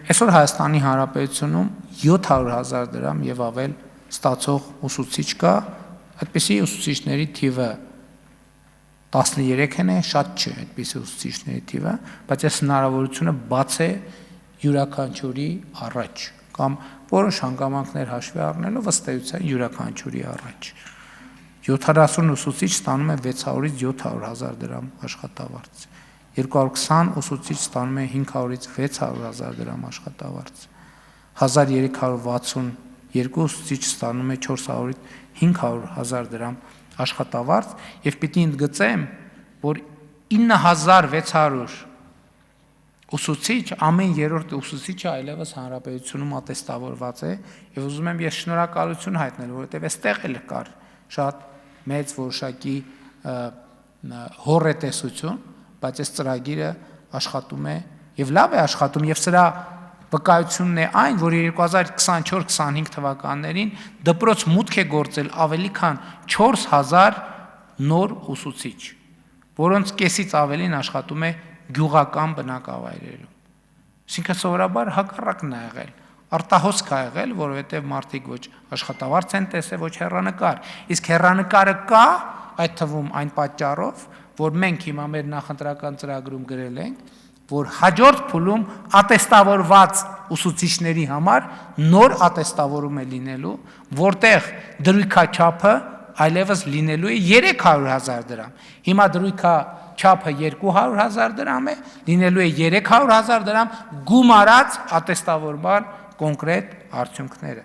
Այսօր Հայաստանի Հանրապետությունում 700,000 դրամ եւ ավել ստացող ուսուցիչ կա, այդպիսի ուսուցիչների թիվը 13 է, շատ չէ այդպիսի ուսուցիչների թիվը, բայց այս հնարավորությունը բաց է յուրաքանչյուրի առաջ կամ որոշ հանգամանքներ հաշվի առնելով ըստ էության յուրաքանչյուրի առաջ 70 ուսուցիչ ստանում է 600-ից 700,000 դրամ աշխատավարձ, 220 ուսուցիչ ստանում է 500-ից 600,000 դրամ աշխատավարձ, 1362 ուսուցիչ ստանում է 400-ից 500,000 դրամ աշխատավարձ եւ պիտի ընդգծեմ, որ 9600 ուսուցիչ, ամեն երրորդ ուսուցիչը այլևս հանրապետությունում ատեստավորված է եւ ուզում եմ ես շնորհակալություն հայտնել, որովհետեւ այստեղ էլ կար շատ մեծ որոշակի հոռետեսություն, բայց այս ծրագիրը աշխատում է եւ լավ է աշխատում եւ սրա վկայությունն է այն, որ 2024-25 թվականներին դպրոց մուտք է գործել ավելի քան 4000 նոր ուսուցիչ, որոնց կեսից ավելին աշխատում է գյուղական բնակավայրերում։ Այսինքն սովորաբար հակառակն է եղել, արտահոսք է եղել, որովհետև մարդիկ ոչ աշխատավարձ են տեսել, ոչ հեռանկար։ Իսկ հեռանկարը կա, այդ թվում այն պատճառով, որ մենք հիմա մեր նախընտրական ծրագրում գրել ենք, որ հաջորդ փուլում ատեստավորված ուսուցիչների համար նոր ատեստավորում է լինելու, որտեղ դրույքաչափը այլևս լինելու է 300,000 դրամ։ Հիմա դրույքաչափը 200,000 դրամ է, լինելու է 300,000 դրամ գումարած ատեստավորման կոնկրետ արդյունքները։